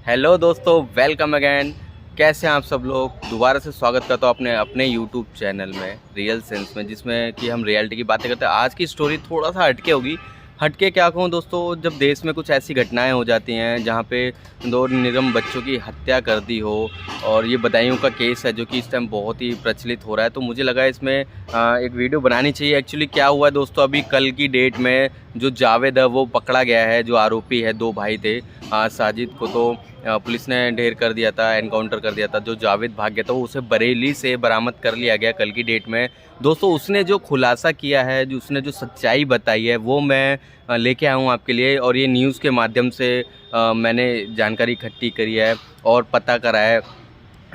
Hello दोस्तों, welcome again. कैसे हैं आप सब लोग। दोबारा से स्वागत करता हूँ अपने यूट्यूब चैनल में रियल सेंस में, जिसमें कि हम रियलिटी की बातें करते हैं। आज की स्टोरी थोड़ा सा हटके होगी। हटके क्या कहूँ दोस्तों, जब देश में कुछ ऐसी घटनाएं हो जाती हैं जहाँ पे दो निरम बच्चों की हत्या कर दी हो, और ये बदायूं का केस है जो कि इस टाइम बहुत ही प्रचलित हो रहा है, तो मुझे लगा इसमें एक वीडियो बनानी चाहिए। एक्चुअली क्या हुआ है दोस्तों, अभी कल की डेट में जो जावेद है वो पकड़ा गया है। जो आरोपी है, दो भाई थे। साजिद को तो पुलिस ने ढेर कर दिया था, एनकाउंटर कर दिया था। जो जावेद भाग गया था वो उसे बरेली से बरामद कर लिया गया कल की डेट में। दोस्तों उसने जो खुलासा किया है, जो उसने जो सच्चाई बताई है, वो मैं लेके आया हूँ आपके लिए। और ये न्यूज़ के माध्यम से मैंने जानकारी इकट्ठी करी है और पता करा है।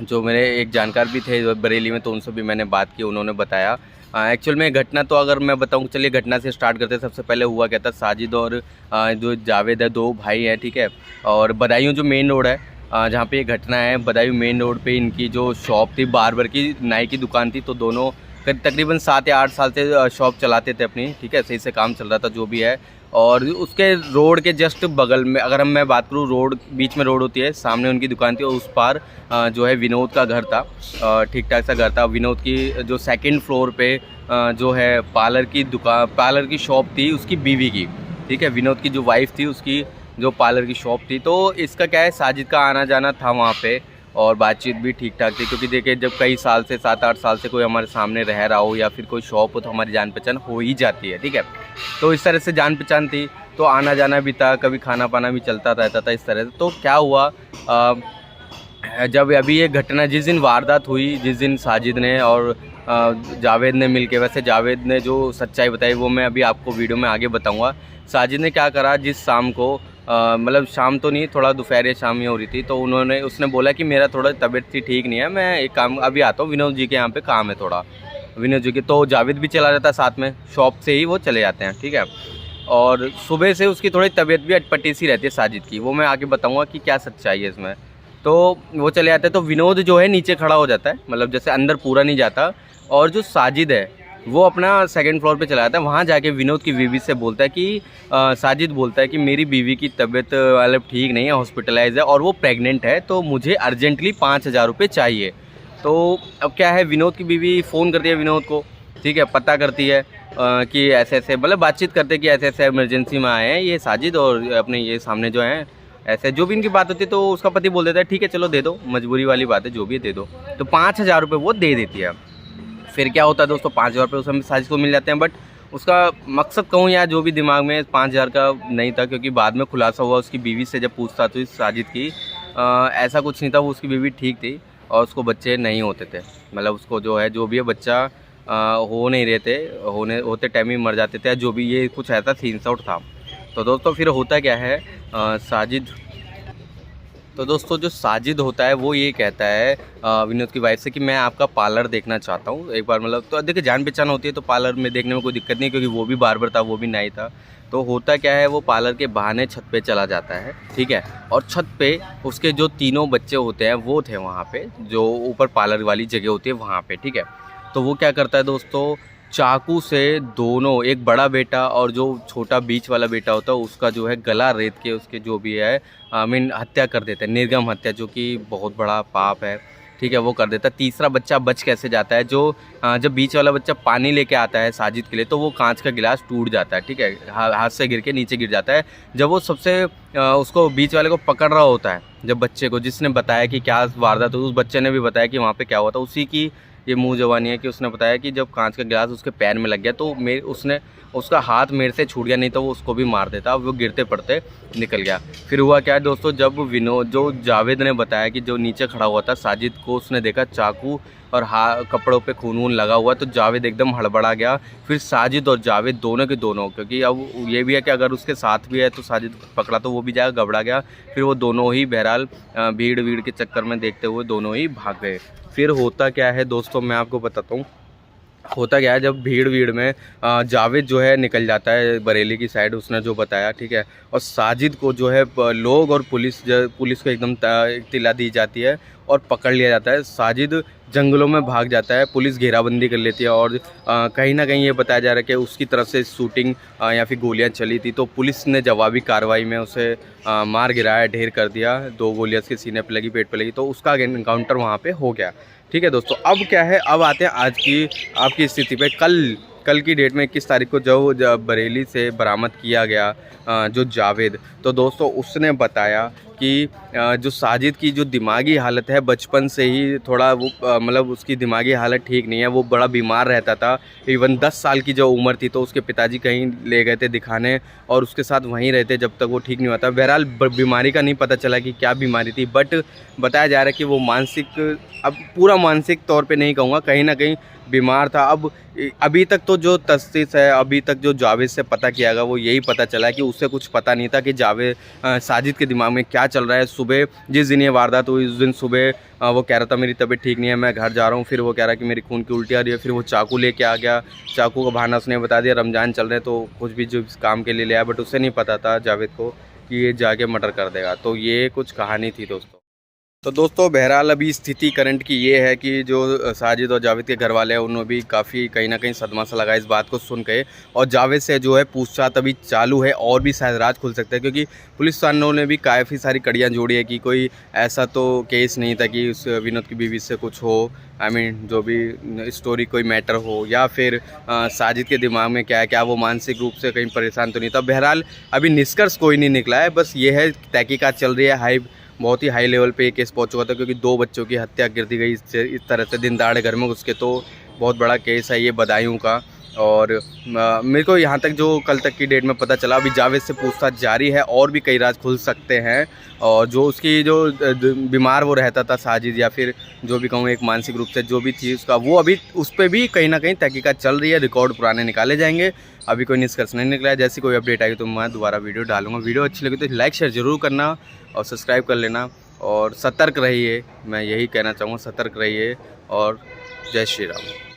जो मेरे एक जानकार भी थे बरेली में, तो उनसे भी मैंने बात की, उन्होंने बताया। एक्चुअल में घटना तो अगर मैं बताऊं, चलिए घटना से स्टार्ट करते हैं। सबसे पहले हुआ क्या था, साजिद और जो जावेद है, दो भाई हैं, ठीक है। और बदायूं जो मेन रोड है, जहाँ पे ये घटना है, बदायूं मेन रोड पे इनकी जो शॉप थी, बार्बर की, नाई की दुकान थी। तो दोनों तकरीबन 7 या 8 साल से शॉप चलाते थे अपनी, ठीक है। सही से काम चल रहा था जो भी है। और उसके रोड के जस्ट बगल में, अगर मैं बात करूँ, रोड बीच में रोड होती है, सामने उनकी दुकान थी और उस पार जो है विनोद का घर था। ठीक ठाक सा घर था। विनोद की जो सेकंड फ्लोर पे जो है पार्लर की दुकान, पार्लर की शॉप थी उसकी बीवी की, ठीक है। विनोद की जो वाइफ थी उसकी जो पार्लर की शॉप थी। तो इसका क्या है, साजिद का आना जाना था वहाँ पे और बातचीत भी ठीक ठाक थी। क्योंकि देखिए, जब कई साल से, 7-8 साल से कोई हमारे सामने रह रहा हो या फिर कोई शॉप हो, तो हमारी जान पहचान हो ही जाती है, ठीक है। तो इस तरह से जान पहचान थी, तो आना जाना भी था, कभी खाना पाना भी चलता रहता था इस तरह से। तो क्या हुआ, जब अभी ये घटना, जिस दिन वारदात हुई, जिस दिन साजिद ने और जावेद ने मिलके, वैसे जावेद ने जो सच्चाई बताई वो मैं अभी आपको वीडियो में आगे बताऊंगा। साजिद ने क्या करा, जिस शाम को मतलब शाम तो नहीं, थोड़ा दोपहर या शाम ही हो रही थी, तो उसने बोला कि मेरा थोड़ा तबीयत थी ठीक नहीं है, मैं एक काम अभी आता हूँ, विनोद जी के यहाँ पे काम है थोड़ा, विनोद जी के। तो जावेद भी चला जाता है साथ में, शॉप से ही वो चले जाते हैं, ठीक है। और सुबह से उसकी थोड़ी तबीयत भी अटपटी सी रहती है साजिद की, वो मैं आगे बताऊंगा कि क्या सच्चाई है इसमें। तो वो चले जाते हैं, तो विनोद जो है नीचे खड़ा हो जाता है, मतलब जैसे अंदर पूरा नहीं जाता। और जो साजिद है वो अपना सेकंड फ्लोर पे चला जाता है। वहाँ जाके विनोद की बीवी से बोलता है कि साजिद बोलता है कि मेरी बीवी की तबीयत मतलब ठीक नहीं है, हॉस्पिटलाइज है और वो प्रेग्नेंट है, तो मुझे अर्जेंटली 5,000 रुपये चाहिए। तो अब क्या है, विनोद की बीवी फ़ोन करती है विनोद को, ठीक है, पता करती है कि ऐसे ऐसे, मतलब बातचीत करते कि ऐसे ऐसे इमरजेंसी में आए हैं ये साजिद और अपने ये सामने जो हैं, ऐसे जो भी इनकी बात होती है। तो उसका पति बोल देता है ठीक है चलो दे दो, मजबूरी वाली बात है, जो भी है दे दो। तो 5,000 रुपये वो दे देती है। फिर क्या होता है दोस्तों, 5,000 रुपये उस समय साजिद को मिल जाते हैं। बट उसका मकसद कहूँ या जो भी दिमाग में 5,000 का नहीं था, क्योंकि बाद में खुलासा हुआ उसकी बीवी से जब पूछताछ हुई साजिद की, ऐसा कुछ नहीं था। वो उसकी बीवी ठीक थी और उसको बच्चे नहीं होते थे, मतलब उसको जो है, जो भी है बच्चा हो नहीं रहे थे, होते टाइम ही मर जाते थे, जो भी ये कुछ ऐसा सीन आउट था। तो दोस्तों फिर होता क्या है, साजिद, तो दोस्तों जो साजिद होता है वो ये कहता है विनोद की वाइफ से कि मैं आपका पार्लर देखना चाहता हूँ एक बार। मतलब तो देखिए, जान पहचान होती है तो पार्लर में देखने में कोई दिक्कत नहीं, क्योंकि वो भी बार्बर था, वो भी नाई था। तो होता क्या है, वो पार्लर के बहाने छत पे चला जाता है, ठीक है। और छत पे उसके जो तीनों बच्चे होते हैं वो थे वहाँ पे, जो ऊपर पार्लर वाली जगह होती है वहाँ पे, ठीक है। तो वो क्या करता है दोस्तों, चाकू से दोनों, एक बड़ा बेटा और जो छोटा बीच वाला बेटा होता है उसका जो है गला रेत के, उसके जो भी है आई मीन हत्या कर देते हैं, निर्गम हत्या, जो कि बहुत बड़ा पाप है, ठीक है, वो कर देता है। तीसरा बच्चा बच कैसे जाता है, जो जब बीच वाला बच्चा पानी लेके आता है साजिद के लिए, तो वो कांच का गिलास टूट जाता है, ठीक है, हाथ से गिर के नीचे गिर जाता है। जब वो सबसे उसको, बीच वाले को पकड़ रहा होता है, जब बच्चे को, जिसने बताया कि क्या वारदात हुई, उस बच्चे ने भी बताया कि वहाँ पर क्या हुआ था, उसी की ये मुंह जवानी है कि उसने बताया कि जब कांच का गिलास उसके पैर में लग गया तो उसका हाथ मेरे से छूट गया, नहीं तो वो उसको भी मार देता, वो गिरते पड़ते निकल गया। फिर हुआ क्या है दोस्तों, जब विनोद, जो जावेद ने बताया कि जो नीचे खड़ा हुआ था साजिद को उसने देखा चाकू और कपड़ों पे खून वून लगा हुआ, तो जावेद एकदम हड़बड़ा गया। फिर साजिद और जावेद दोनों के दोनों, क्योंकि अब ये भी है कि अगर उसके साथ भी है तो साजिद पकड़ा तो वो भी जाएगा, घबरा गया। फिर वो दोनों ही बहरहाल भीड़ के चक्कर में देखते हुए दोनों ही भाग गए। फिर होता क्या है दोस्तों, मैं आपको बताता हूँ। होता क्या है, जब भीड़ में जावेद जो है निकल जाता है बरेली की साइड, उसने जो बताया, ठीक है। और साजिद को जो है लोग और पुलिस को एकदम इत्तला दी जाती है और पकड़ लिया जाता है। साजिद जंगलों में भाग जाता है, पुलिस घेराबंदी कर लेती है और कहीं ना कहीं ये बताया जा रहा है कि उसकी तरफ से शूटिंग या फिर गोलियां चली थी। तो पुलिस ने जवाबी कार्रवाई में उसे मार गिराया, ढेर कर दिया। 2 गोलियां उसके सीने पे लगी, पेट पे लगी, तो उसका एनकाउंटर वहाँ पे हो गया। ठीक है दोस्तों, अब क्या है, अब आते हैं आज की आपकी स्थिति पे। कल की डेट में 21 तारीख को जब बरेली से बरामद किया गया जो जावेद, तो दोस्तों उसने बताया कि जो साजिद की जो दिमागी हालत है, बचपन से ही थोड़ा वो मतलब उसकी दिमागी हालत ठीक नहीं है। वो बड़ा बीमार रहता था। इवन 10 साल की जो उम्र थी तो उसके पिताजी कहीं ले गए थे दिखाने और उसके साथ वहीं रहते जब तक वो ठीक नहीं होता। बहरहाल बीमारी का नहीं पता चला कि क्या बीमारी थी, बट बताया जा रहा है कि वो मानसिक, अब पूरा मानसिक तौर पे नहीं कहूँगा, कहीं ना कहीं बीमार था। अब अभी तक तो जो तफ्तीश है, अभी तक जो जावेद से पता किया गया वो यही पता चला कि उसे कुछ पता नहीं था कि साजिद के दिमाग में क्या चल रहा है। सुबह जिस दिन ये वारदात हुई उस दिन सुबह वो कह रहा था मेरी तबीयत ठीक नहीं है, मैं घर जा रहा हूँ। फिर वो कह रहा कि मेरी खून की उल्टी आ रही है। फिर वो चाकू लेके आ गया, चाकू का बहाना उसने बता दिया, रमज़ान चल रहे हैं तो कुछ भी जो काम के लिए ले आया, बट उसे नहीं पता था जावेद को कि ये जाके मर्डर कर देगा। तो ये कुछ कहानी थी दोस्तों। तो दोस्तों बहरहाल अभी स्थिति करंट की ये है कि जो साजिद और जावेद के घर वाले हैं उन्होंने भी काफ़ी कहीं ना कहीं सदमा सा लगा इस बात को सुन के। और जावेद से जो है पूछताछ अभी चालू है और भी शायद राज खुल सकता है, क्योंकि पुलिस वालों ने भी काफ़ी सारी कड़ियाँ जोड़ी है कि कोई ऐसा तो केस नहीं था कि उस विनोद की बीवी से कुछ हो, आई मीन जो भी स्टोरी कोई मैटर हो, या फिर साजिद के दिमाग में क्या है, क्या वो मानसिक रूप से कहीं परेशान तो नहीं था। बहरहाल अभी निष्कर्ष कोई नहीं निकला है, बस ये है तहकीकात चल रही है। बहुत ही हाई लेवल पे ये केस पहुंच चुका था, क्योंकि 2 बच्चों की हत्या कर दी गई इस तरह से दिन दहाड़े घर में घुस के। तो बहुत बड़ा केस है ये बदायूं का। और मेरे को यहाँ तक जो कल तक की डेट में पता चला, अभी जावेद से पूछताछ जारी है और भी कई राज खुल सकते हैं। और जो उसकी जो बीमार वो रहता था साजिद, या फिर जो भी कहूँ एक मानसिक रूप से जो भी थी उसका, वो अभी उस पर भी कहीं ना कहीं तहकीकात चल रही है। रिकॉर्ड पुराने निकाले जाएंगे, अभी कोई निष्कर्ष नहीं निकला है। जैसी कोई अपडेट आएगी तो मैं दोबारा वीडियो डालूंगा। वीडियो अच्छी लगी तो लाइक शेयर ज़रूर करना और सब्सक्राइब कर लेना। और सतर्क रहिए, मैं यही कहना चाहूँगा, सतर्क रहिए। और जय श्री राम।